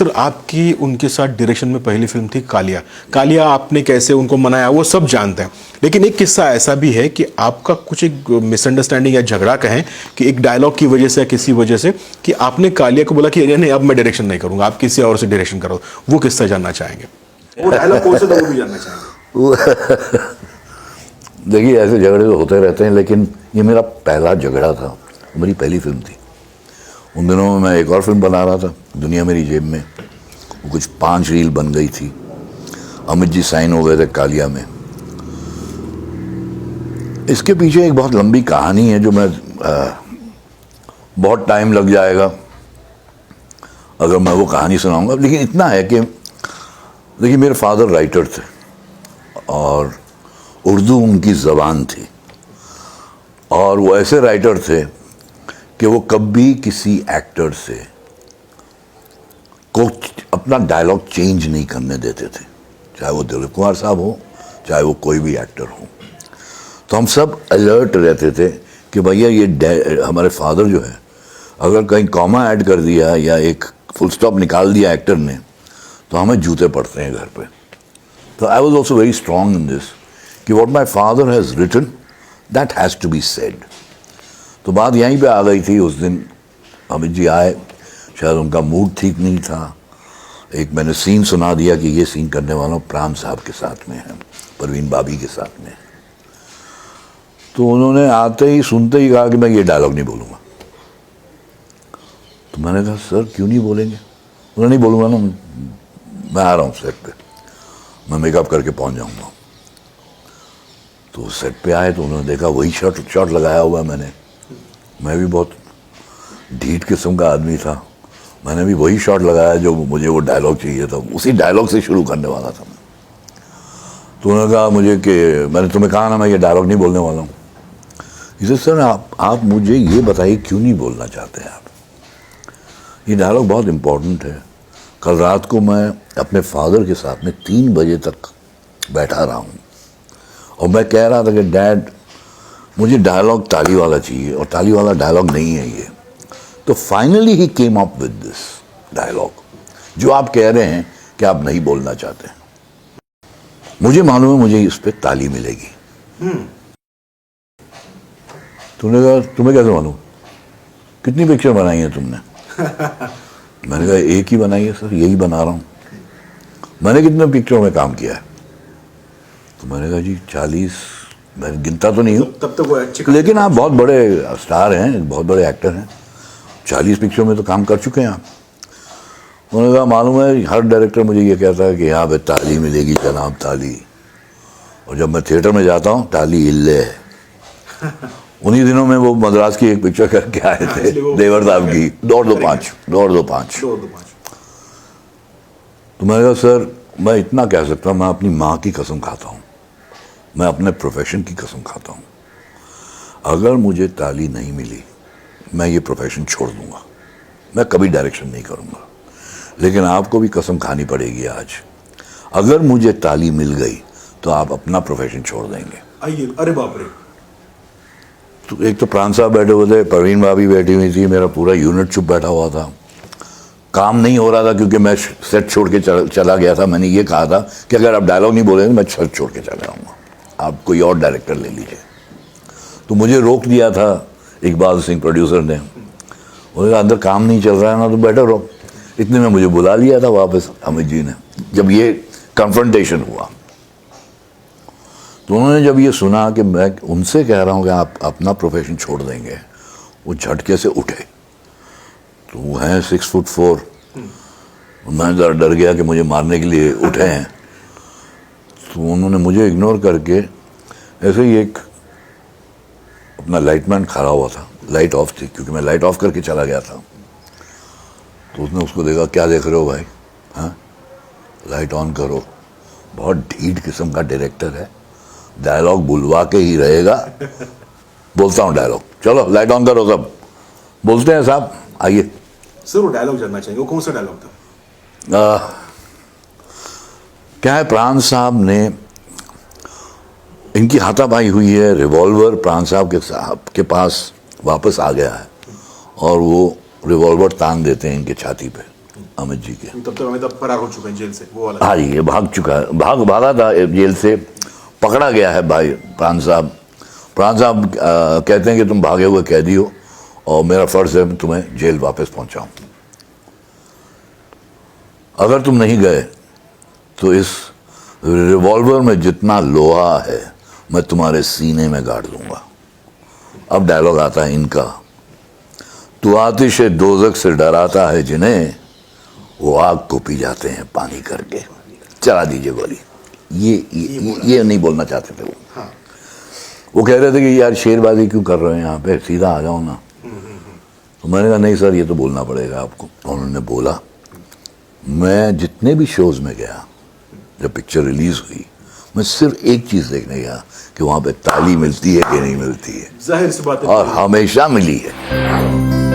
Sir आपकी उनके साथ डायरेक्शन में पहली फिल्म थी कालिया। कालिया आपने कैसे उनको मनाया वो सब जानते हैं, लेकिन एक किस्सा ऐसा भी है कि आपका कुछ एक मिसअंडरस्टैंडिंग या झगड़ा कहें कि एक डायलॉग की वजह से या किसी वजह से कि आपने कालिया को बोला कि नहीं अब मैं डायरेक्शन नहीं करूंगा, आप किसी और से डायरेक्शन करो। वो किस्सा जानना चाहेंगे, वो डायलॉग कौन सा था वो भी जानना चाहेंगे। देखिए ऐसे झगड़े तो होते रहते हैं, लेकिन ये मेरा पहला झगड़ा था, मेरी पहली फिल्म थी। उन दिनों में मैं एक और फिल्म बना रहा था, दुनिया मेरी जेब में। वो कुछ 5 रील बन गई थी, अमित जी साइन हो गए थे कालिया में। इसके पीछे एक बहुत लंबी कहानी है जो मैं बहुत टाइम लग जाएगा अगर मैं वो कहानी सुनाऊंगा, लेकिन इतना है कि देखिए मेरे फादर राइटर थे और उर्दू उनकी ज़बान थी, और वो ऐसे राइटर थे कि वो कभी किसी एक्टर से को अपना डायलॉग चेंज नहीं करने देते थे, चाहे वो दिलीप कुमार साहब हो, चाहे वो कोई भी एक्टर हो। तो हम सब अलर्ट रहते थे कि भैया ये हमारे फादर जो है, अगर कहीं कॉमा ऐड कर दिया या एक फुल स्टॉप निकाल दिया एक्टर ने तो हमें जूते पड़ते हैं घर पे। तो I was also very strong in this कि what my father has written that has to be said. तो बात यहीं पे आ गई थी। उस दिन अमित जी आए, शायद उनका मूड ठीक नहीं था। एक मैंने सीन सुना दिया कि ये सीन करने वाला प्राण साहब के साथ में है, परवीन भाभी के साथ में। तो उन्होंने आते ही सुनते ही कहा कि मैं ये डायलॉग नहीं बोलूँगा। तो मैंने कहा सर क्यों नहीं बोलेंगे? उन्होंने नहीं बोलूँगा ना, मैं आ रहा हूँ सेट पे, मैं मेकअप करके पहुँच जाऊँगा। तो सेट पे आए तो उन्होंने देखा वही शॉट लगाया हुआ है मैंने। मैं भी बहुत ढीठ किस्म का आदमी था, मैंने भी वही शॉट लगाया जो मुझे वो डायलॉग चाहिए था, उसी डायलॉग से शुरू करने वाला था मैं। तो उन्होंने कहा मुझे कि मैंने तुम्हें कहा ना मैं ये डायलॉग नहीं बोलने वाला हूँ। इसे सर आप मुझे ये बताइए क्यों नहीं बोलना चाहते हैं आप? ये डायलॉग बहुत इम्पोर्टेंट है। कल रात को मैं अपने फादर के साथ में 3 बजे तक बैठा रहा हूँ और मैं कह रहा था कि डैड मुझे डायलॉग ताली वाला चाहिए, और ताली वाला डायलॉग नहीं है ये। तो finally he came up with this dialogue जो आप कह रहे हैं कि आप नहीं बोलना चाहते। मुझे मालूम है मुझे इस पे ताली मिलेगी। तुमने कहा तुम्हें कैसे मालूम? कितनी पिक्चर बनाई है तुमने? मैंने कहा एक ही बनाई है सर, यही बना रहा हूँ। मैंने कितने पिक्चरों में काम किया है? तो मैंने कहा जी 40, मैं गिनता तो नहीं हूँ, तब तक वो अच्छे, लेकिन आप बहुत बड़े स्टार हैं, बहुत बड़े एक्टर हैं, 40 पिक्चरों में तो काम कर चुके हैं आप। उन्होंने कहा मालूम है हर डायरेक्टर मुझे ये कहता है कि यहाँ पे ताली मिलेगी जनाब, ताली। और जब मैं थिएटर में जाता हूँ ताली हिले है। उन्हीं दिनों में वो मद्रास की एक पिक्चर करके आए थे देवर साहब की, दौड़ दो पाँच। तो मैंने कहा सर मैं इतना कह सकता हूँ, मैं अपनी माँ की कसम खाता हूँ, मैं अपने प्रोफेशन की कसम खाता हूँ, अगर मुझे ताली नहीं मिली मैं ये प्रोफेशन छोड़ दूंगा, मैं कभी डायरेक्शन नहीं करूंगा। लेकिन आपको भी कसम खानी पड़ेगी आज, अगर मुझे ताली मिल गई तो आप अपना प्रोफेशन छोड़ देंगे। आइए, अरे बाप रे। तो एक तो प्राण साहब बैठे हुए थे, परवीन भाभी बैठी हुई थी, मेरा पूरा यूनिट चुप बैठा हुआ था, काम नहीं हो रहा था क्योंकि मैं सेट छोड़ के चला गया था। मैंने ये कहा था कि अगर आप डायलॉग नहीं बोलेंगे मैं सेट छोड़ के चला जाऊँगा, आप कोई और डायरेक्टर ले लीजिए। तो मुझे रोक दिया था इकबाल सिंह प्रोड्यूसर ने, उन्होंने अंदर काम नहीं चल रहा है ना तो बैठो रहो। इतने में मुझे बुला लिया था वापस अमित जी ने, जब ये कन्फ्रंटेशन हुआ। तो उन्होंने जब ये सुना कि मैं उनसे कह रहा हूँ कि आप अपना प्रोफेशन छोड़ देंगे, वो झटके से उठे। तो वो हैं 6'4", मैं डर गया कि मुझे मारने के लिए उठे हैं। तो उन्होंने मुझे इग्नोर करके ऐसे ही एक अपना लाइटमैन खड़ा हुआ था, लाइट ऑफ थी क्योंकि मैं लाइट ऑफ करके चला गया था। तो उसने उसको देखा, क्या देख रहे हो भाई, हाँ लाइट ऑन करो। बहुत ढीठ किस्म का डायरेक्टर है, डायलॉग बुलवा के ही रहेगा। बोलता हूँ डायलॉग, चलो लाइट ऑन करो, सब बोलते हैं साहब आइए। सर वो डायलॉग जानना चाहेंगे, वो कौन सा डायलॉग था? क्या है, प्राण साहब ने, इनकी हाथापाई हुई है, रिवॉल्वर प्राण साहब के पास वापस आ गया है और वो रिवॉल्वर तान देते हैं इनके छाती पे। अमित जी के। तब तक अमिताभ फरार हो चुके हैं जेल से, वो वाला। हाँ जी, ये भाग चुका है, भागा था जेल से, पकड़ा गया है भाई प्राण साहब। प्राण साहब कहते हैं कि तुम भागे हुए कैदी हो और मेरा फर्ज है तुम्हें जेल वापस पहुंचाऊं। अगर तुम नहीं गए तो इस रिवॉल्वर में जितना लोहा है मैं तुम्हारे सीने में गाड़ दूंगा। अब डायलॉग आता है इनका, तू आतिश दोज़ख से डराता है जिन्हें, वो आग को पी जाते हैं पानी करके। चला दीजिए गोली। ये नहीं बोलना चाहते थे वो। हाँ। वो कह रहे थे कि यार शेरबाजी क्यों कर रहे हैं यहाँ पे, सीधा आ जाओ ना। तो मैंने कहा नहीं सर, ये तो बोलना पड़ेगा आपको। उन्होंने बोला। मैं जितने भी शोज में गया, जब पिक्चर रिलीज हुई, मैं सिर्फ एक चीज देखने गया कि वहां पे ताली मिलती है कि नहीं मिलती है। जाहिर सी बात है। और हमेशा मिली है।